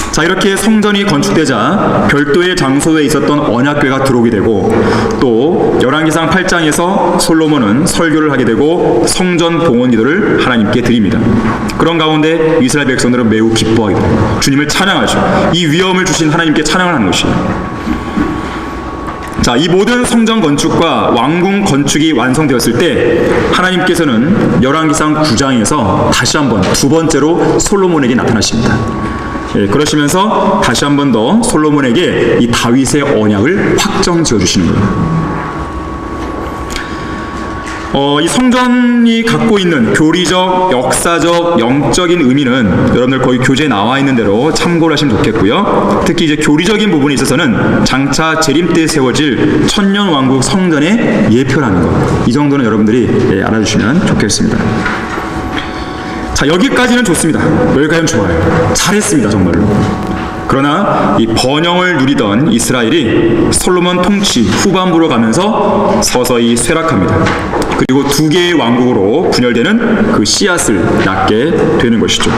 자, 이렇게 성전이 건축되자 별도의 장소에 있었던 언약궤가 들어오게 되고, 또 열왕기상 8장에서 솔로몬은 설교를 하게 되고 성전 봉헌 기도를 하나님께 드립니다. 그런 가운데 이스라엘 백성들은 매우 기뻐하게 됩니다. 주님을 찬양하죠. 이 위엄을 주신 하나님께 찬양을 하는 것이에요. 자, 이 모든 성전 건축과 왕궁 건축이 완성되었을 때 하나님께서는 열왕기상 9장에서 다시 한번 두 번째로 솔로몬에게 나타나십니다. 그러시면서 다시 한 번 더 솔로몬에게 이 다윗의 언약을 확정 지어주시는 거예요. 이 성전이 갖고 있는 교리적, 역사적, 영적인 의미는 여러분들 거기 교재에 나와 있는 대로 참고를 하시면 좋겠고요. 특히 이제 교리적인 부분에 있어서는 장차 재림 때 세워질 천년 왕국 성전의 예표라는 것, 이 정도는 여러분들이 알아주시면 좋겠습니다. 자, 여기까지는 좋습니다. 여기까지는 좋아요. 잘했습니다, 정말로. 그러나 이 번영을 누리던 이스라엘이 솔로몬 통치 후반부로 가면서 서서히 쇠락합니다. 그리고 두 개의 왕국으로 분열되는 그 씨앗을 낳게 되는 것이죠.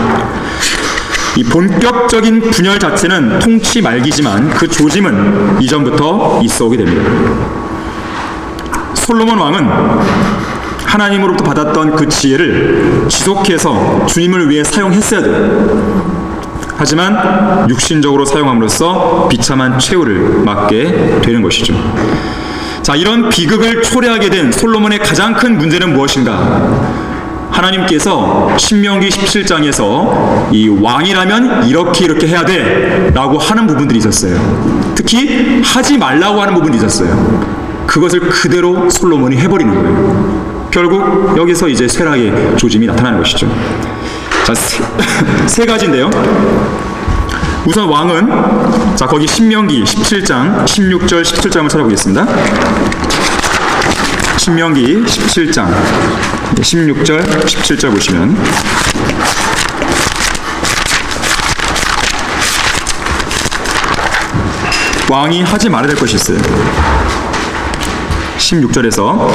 이 본격적인 분열 자체는 통치 말기지만 그 조짐은 이전부터 있어 오게 됩니다. 솔로몬 왕은 하나님으로부터 받았던 그 지혜를 지속해서 주님을 위해 사용했어야 돼요. 하지만 육신적으로 사용함으로써 비참한 최후를 맞게 되는 것이죠. 자, 이런 비극을 초래하게 된 솔로몬의 가장 큰 문제는 무엇인가? 하나님께서 신명기 17장에서 이 왕이라면 이렇게 해야 돼 라고 하는 부분들이 있었어요. 특히 하지 말라고 하는 부분이 있었어요. 그것을 그대로 솔로몬이 해버리는 거예요. 결국 여기서 이제 쇠락의 조짐이 나타나는 것이죠. 자, 세 가지인데요. 우선 왕은, 자, 거기 신명기 17장 16절 17절을 찾아보겠습니다. 신명기 17장 16절 17절 보시면 왕이 하지 말아야 될 것이 있어요. 16절에서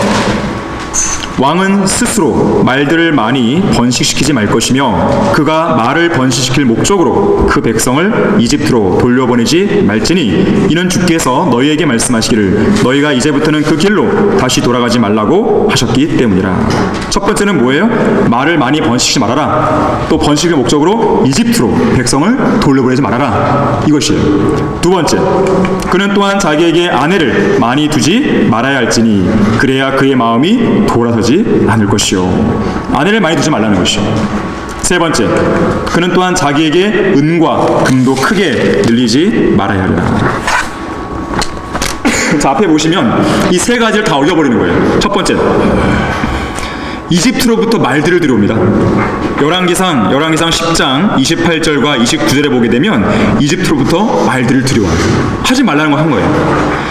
왕은 스스로 말들을 많이 번식시키지 말 것이며 그가 말을 번식시킬 목적으로 그 백성을 이집트로 돌려보내지 말지니 이는 주께서 너희에게 말씀하시기를 너희가 이제부터는 그 길로 다시 돌아가지 말라고 하셨기 때문이라. 첫 번째는 뭐예요? 말을 많이 번식시키지 말아라. 또 번식의 목적으로 이집트로 백성을 돌려보내지 말아라. 이것이에요. 두 번째, 그는 또한 자기에게 아내를 많이 두지 말아야 할지니 그래야 그의 마음이 돌아서지 않을 것이요. 아내를 많이 두지 말라는 것이요. 세 번째, 그는 또한 자기에게 은과 금도 크게 늘리지 말아야 하리라. 자, 앞에 보시면 이 세 가지를 다 올려버리는 거예요. 첫 번째, 이집트로부터 말들을 들여옵니다. 열왕기상 10장 28절과 29절에 보게 되면 이집트로부터 말들을 들여와요. 하지 말라는 거 한 거예요.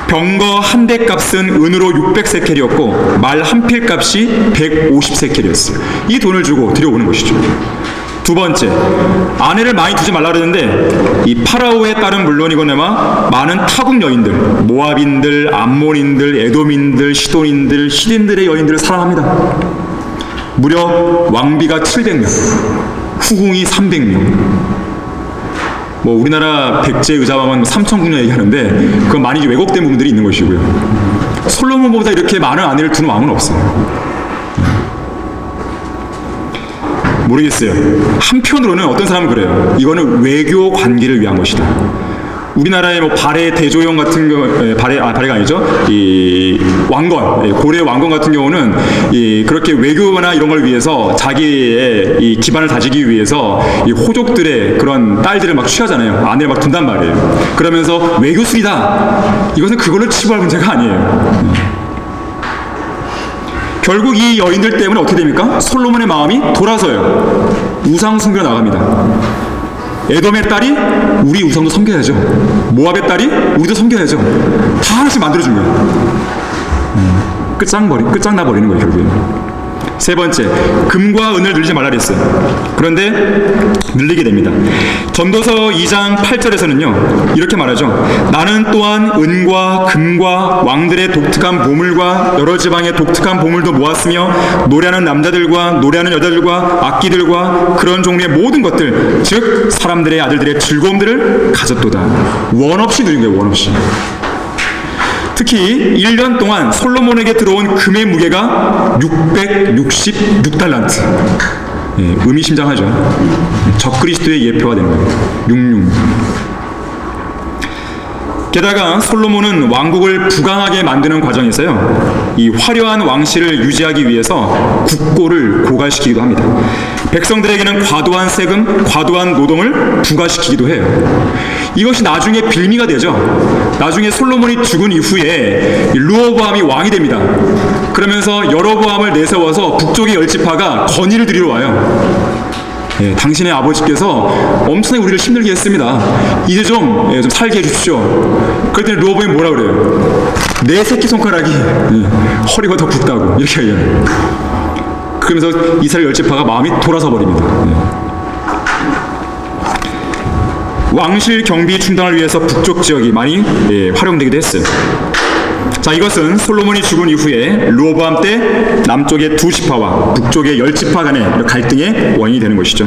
병거 한 대 값은 은으로 600세켈이었고 말 한 필 값이 150세켈이었어요. 이 돈을 주고 들여오는 것이죠. 두 번째, 아내를 많이 두지 말라 그러는데 이 파라오의 딸은 물론이거니와 많은 타국 여인들, 모압인들, 암몬인들, 에돔인들, 시돈인들, 히딘들의 여인들을 사랑합니다. 무려 왕비가 700명, 후궁이 300명. 뭐 우리나라 백제 의자왕은 3,000궁녀 얘기하는데 그건 많이 왜곡된 부분들이 있는 것이고요. 솔로몬보다 이렇게 많은 아내를 두는 왕은 없어요. 모르겠어요. 한편으로는 어떤 사람은 그래요. 이거는 외교 관계를 위한 것이다. 우리나라의 뭐 발해 대조영 같은 경우, 발해가 아니죠. 이 왕건, 고려 왕건 같은 경우는 이 그렇게 외교나 이런 걸 위해서 자기의 이 기반을 다지기 위해서 이 호족들의 그런 딸들을 막 취하잖아요. 아내를 막 둔단 말이에요. 그러면서 외교술이다. 이것은 그걸로 치부할 문제가 아니에요. 결국 이 여인들 때문에 어떻게 됩니까? 솔로몬의 마음이 돌아서요. 우상 숭배로 나갑니다. 에돔의 딸이 우리 우상도 섬겨야죠. 모압의 딸이 우리도 섬겨야죠. 다 하나씩 만들어준 거예요. 끝장나 버리는 거예요, 결국에는. 세 번째, 금과 은을 늘리지 말라 그랬어요. 그런데 늘리게 됩니다. 전도서 2장 8절에서는요 이렇게 말하죠. 나는 또한 은과 금과 왕들의 독특한 보물과 여러 지방의 독특한 보물도 모았으며 노래하는 남자들과 노래하는 여자들과 악기들과 그런 종류의 모든 것들, 즉 사람들의 아들들의 즐거움들을 가졌도다. 원 없이 누린 거예요. 원 없이. 특히 1년 동안 솔로몬에게 들어온 금의 무게가 666달란트. 예, 의미심장하죠. 적그리스도의 예표가 되는 거예요. 66. 게다가 솔로몬은 왕국을 부강하게 만드는 과정에서요, 이 화려한 왕실을 유지하기 위해서 국고를 고갈시키기도 합니다. 백성들에게는 과도한 세금, 과도한 노동을 부과시키기도 해요. 이것이 나중에 빌미가 되죠. 나중에 솔로몬이 죽은 이후에 르호보암이 왕이 됩니다. 그러면서 여로보암을 내세워서 북쪽의 열지파가 건의를 드리러 와요. 당신의 아버지께서 엄청나게 우리를 힘들게 했습니다. 이제 좀 살게 해주십시오. 그랬더니 르호보암이 뭐라 그래요? 내 새끼 손가락이 허리가 더 굵다고 이렇게 얘기해요. 그러면서 이스라엘 열지파가 마음이 돌아서 버립니다. 왕실 경비 충당을 위해서 북쪽 지역이 많이 활용되기도 했어요. 자, 이것은 솔로몬이 죽은 이후에 르호보암 때 남쪽의 두 지파와 북쪽의 열 지파 간의 갈등의 원인이 되는 것이죠.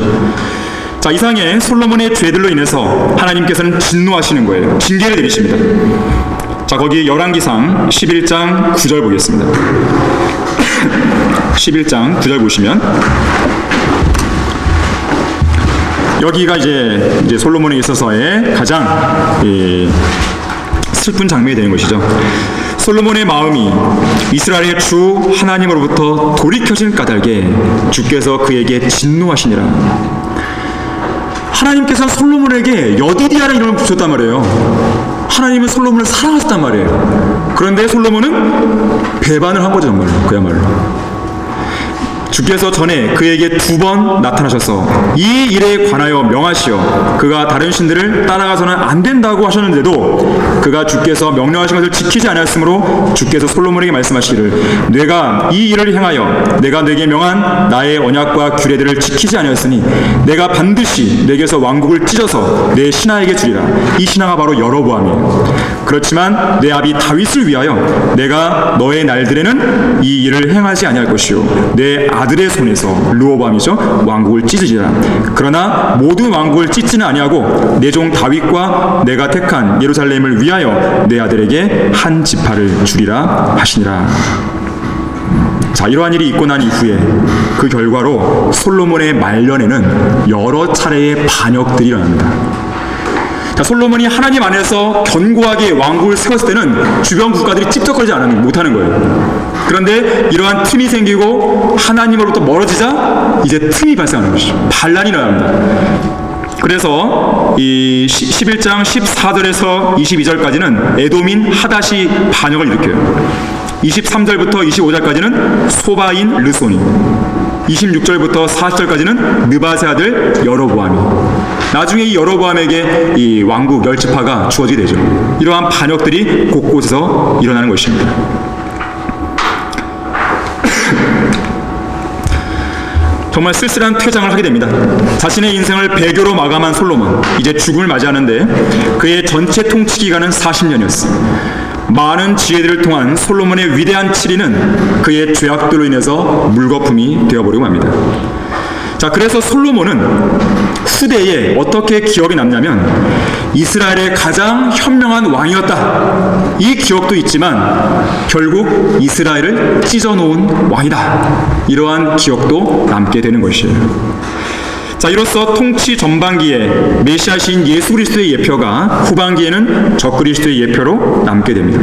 자, 이상의 솔로몬의 죄들로 인해서 하나님께서는 진노하시는 거예요. 징계를 내리십니다. 자, 거기 열왕기상 11장 9절 보겠습니다. 11장 9절 보시면 여기가 이제 솔로몬에 있어서의 가장 슬픈 장면이 되는 것이죠. 솔로몬의 마음이 이스라엘의 주 하나님으로부터 돌이켜진 까닭에 주께서 그에게 진노하시니라. 하나님께서 솔로몬에게 여디디아라는 이름을 붙였단 말이에요. 하나님은 솔로몬을 사랑하셨단 말이에요. 그런데 솔로몬은 배반을 한 거죠, 정말로. 그야말로. 주께서 전에 그에게 2번 나타나셔서 이 일에 관하여 명하시어 그가 다른 신들을 따라가서는 안 된다고 하셨는데도 그가 주께서 명령하신 것을 지키지 않았으므로 주께서 솔로몬에게 말씀하시기를 내가 이 일을 행하여 내가 내게 명한 나의 언약과 규례들을 지키지 않았으니 내가 반드시 내게서 왕국을 찢어서 내 신하에게 주리라. 이 신하가 바로 여로보암이에요. 그렇지만 내 아비 다윗을 위하여 내가 너의 날들에는 이 일을 행하지 아니할 것이요 내 아들의 손에서 르호보암이죠 왕국을 찢으리라. 그러나 모든 왕국을 찢지는 아니하고 내 종 다윗과 내가 택한 예루살렘을 위하여 내 아들에게 한 지파를 주리라 하시니라. 자, 이러한 일이 있고 난 이후에 그 결과로 솔로몬의 말년에는 여러 차례의 반역들이 일어납니다. 자, 솔로몬이 하나님 안에서 견고하게 왕국을 세웠을 때는 주변 국가들이 찝쩍거리지 못하는 거예요. 그런데 이러한 틈이 생기고 하나님으로부터 멀어지자 이제 틈이 발생하는 것이죠. 반란이 일어납니다. 그래서 이 11장 14절에서 22절까지는 에돔인 하닷이 반역을 일으켜요. 23절부터 25절까지는 소바인 르손이, 26절부터 40절까지는 느바세 아들 여로보암이, 나중에 이 여로보암에게 이 왕국 열지파가 주어지게 되죠. 이러한 반역들이 곳곳에서 일어나는 것입니다. 정말 쓸쓸한 퇴장을 하게 됩니다. 자신의 인생을 배교로 마감한 솔로몬, 이제 죽음을 맞이하는데 그의 전체 통치 기간은 40년이었어요. 많은 지혜들을 통한 솔로몬의 위대한 치리는 그의 죄악들로 인해서 물거품이 되어버리고 맙니다. 자, 그래서 솔로몬은 후대에 어떻게 기억이 남냐면 이스라엘의 가장 현명한 왕이었다. 이 기억도 있지만 결국 이스라엘을 찢어놓은 왕이다. 이러한 기억도 남게 되는 것이에요. 자, 이로써 통치 전반기에 메시아신 예수 그리스도의 예표가 후반기에는 적그리스도의 예표로 남게 됩니다.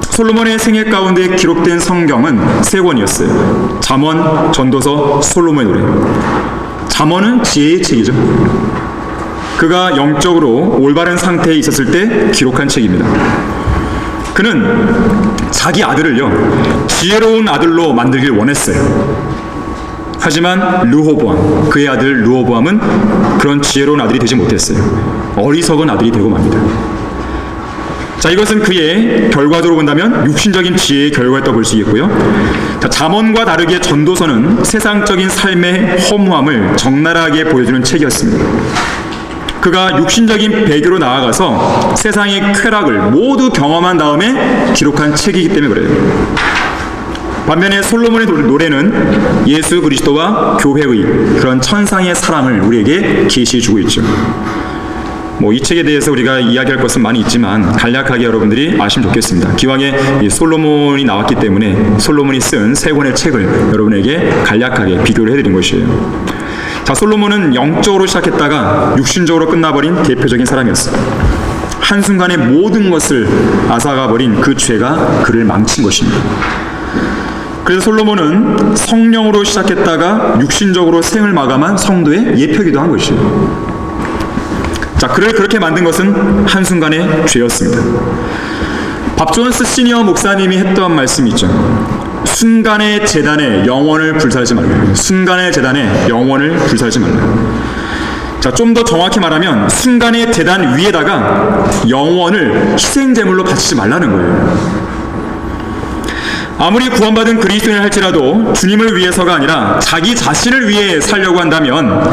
솔로몬의 생애 가운데 기록된 성경은 3권이었어요. 잠언, 전도서, 솔로몬의 노래. 잠언은 지혜의 책이죠. 그가 영적으로 올바른 상태에 있었을 때 기록한 책입니다. 그는 자기 아들을요, 지혜로운 아들로 만들길 원했어요. 하지만 르호보암, 그의 아들 르호보암은 그런 지혜로운 아들이 되지 못했어요. 어리석은 아들이 되고 맙니다. 자, 이것은 그의 결과적으로 본다면 육신적인 지혜의 결과였다고 볼 수 있겠고요. 자, 잠언과 다르게 전도서는 세상적인 삶의 허무함을 적나라하게 보여주는 책이었습니다. 그가 육신적인 배교로 나아가서 세상의 쾌락을 모두 경험한 다음에 기록한 책이기 때문에 그래요. 반면에 솔로몬의 노래는 예수 그리스도와 교회의 그런 천상의 사랑을 우리에게 계시해 주고 있죠. 이 책에 대해서 우리가 이야기할 것은 많이 있지만 간략하게 여러분들이 아시면 좋겠습니다. 기왕에 이 솔로몬이 나왔기 때문에 솔로몬이 쓴 3권의 책을 여러분에게 간략하게 비교를 해드린 것이에요. 자, 솔로몬은 영적으로 시작했다가 육신적으로 끝나버린 대표적인 사람이었어요. 한순간에 모든 것을 앗아가 버린 그 죄가 그를 망친 것입니다. 그래서 솔로몬은 성령으로 시작했다가 육신적으로 생을 마감한 성도의 예표이기도 한 것이에요. 자, 그를 그렇게 만든 것은 한순간의 죄였습니다. 밥 존스 시니어 목사님이 했던 말씀이 있죠. 순간의 재단에 영원을 불살지 말라. 순간의 재단에 영원을 불살지 말라. 자, 좀 더 정확히 말하면 순간의 재단 위에다가 영원을 희생제물로 바치지 말라는 거예요. 아무리 구원받은 그리스도인을 할지라도 주님을 위해서가 아니라 자기 자신을 위해 살려고 한다면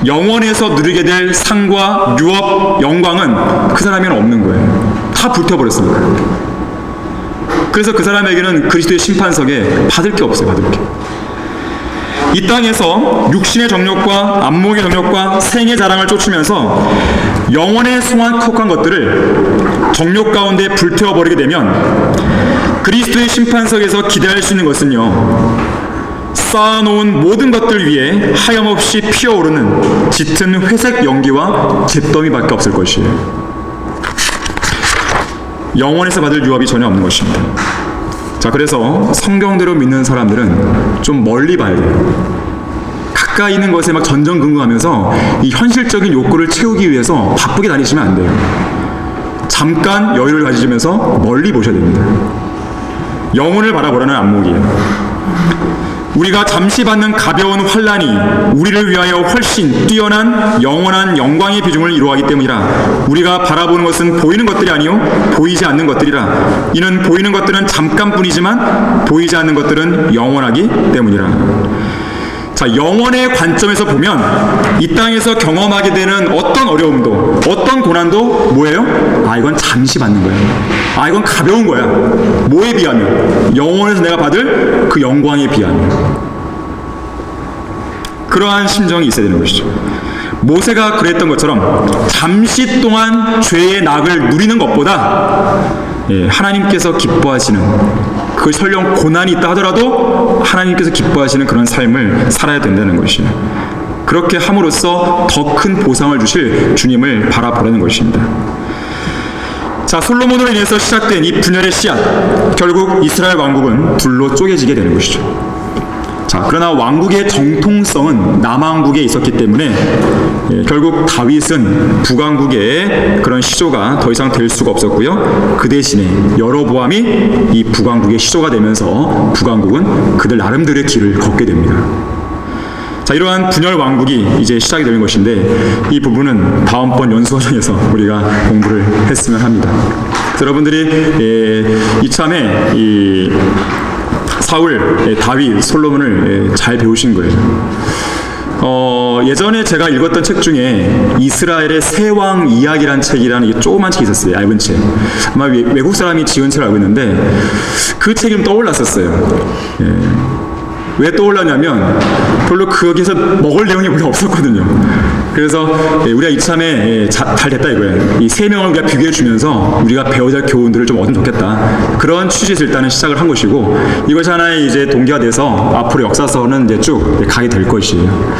영원에서 누리게 될 상과 유업, 영광은 그 사람에는 없는 거예요. 다 불태워버렸습니다. 그래서 그 사람에게는 그리스도의 심판석에 받을 게 없어요. 받을 게. 이 땅에서 육신의 정욕과 안목의 정욕과 생의 자랑을 쫓으면서 영원에 속한 것들을 정욕 가운데 불태워버리게 되면 그리스도의 심판석에서 기대할 수 있는 것은요, 쌓아놓은 모든 것들 위에 하염없이 피어오르는 짙은 회색 연기와 잿더미밖에 없을 것이에요. 영원에서 받을 유업이 전혀 없는 것입니다. 자, 그래서 성경대로 믿는 사람들은 좀 멀리 봐야 돼요. 가까이 있는 것에 막 전전긍긍하면서 이 현실적인 욕구를 채우기 위해서 바쁘게 다니시면 안 돼요. 잠깐 여유를 가지면서 멀리 보셔야 됩니다. 영혼을 바라보라는 안목이에요. 우리가 잠시 받는 가벼운 환난이 우리를 위하여 훨씬 뛰어난 영원한 영광의 비중을 이루어가기 때문이라. 우리가 바라보는 것은 보이는 것들이 아니요 보이지 않는 것들이라. 이는 보이는 것들은 잠깐뿐이지만 보이지 않는 것들은 영원하기 때문이라. 자, 영원의 관점에서 보면 이 땅에서 경험하게 되는 어떤 어려움도 어떤 고난도 뭐예요? 아, 이건 잠시 받는 거예요. 아, 이건 가벼운 거야. 뭐에 비하면? 영원에서 내가 받을 그 영광에 비하면. 그러한 심정이 있어야 되는 것이죠. 모세가 그랬던 것처럼 잠시 동안 죄의 낙을 누리는 것보다 하나님께서 기뻐하시는, 그 설령 고난이 있다 하더라도 하나님께서 기뻐하시는 그런 삶을 살아야 된다는 것이에요. 그렇게 함으로써 더 큰 보상을 주실 주님을 바라보라는 것입니다. 자, 솔로몬으로 인해서 시작된 이 분열의 씨앗, 결국 이스라엘 왕국은 둘로 쪼개지게 되는 것이죠. 자, 그러나 왕국의 정통성은 남왕국에 있었기 때문에 결국 다윗은 북왕국의 그런 시조가 더 이상 될 수가 없었고요. 그 대신에 여로보암이 이 북왕국의 시조가 되면서 북왕국은 그들 나름대로의 길을 걷게 됩니다. 자, 이러한 분열 왕국이 이제 시작이 되는 것인데 이 부분은 다음번 연수과정에서 우리가 공부를 했으면 합니다. 그래서 여러분들이 이참에 이 사울, 다윗, 솔로몬을 잘 배우신 거예요. 예전에 제가 읽었던 책 중에 이스라엘의 세 왕 이야기라는 책이라는 조그만 책이 있었어요. 얇은 책. 아마 외국 사람이 지은 책을 알고 있는데 그 책이 좀 떠올랐었어요. 왜 떠올랐냐면 별로 거기서 먹을 내용이 우리가 없었거든요. 그래서 우리가 이참에 잘 됐다 이거예요. 이 세 명을 우리가 비교해주면서 우리가 배워야 할 교훈들을 좀 얻으면 좋겠다. 그런 취지에서 일단은 시작을 한 것이고, 이것이 하나의 이제 동기가 돼서 앞으로 역사서는 이제 쭉 가게 될 것이에요.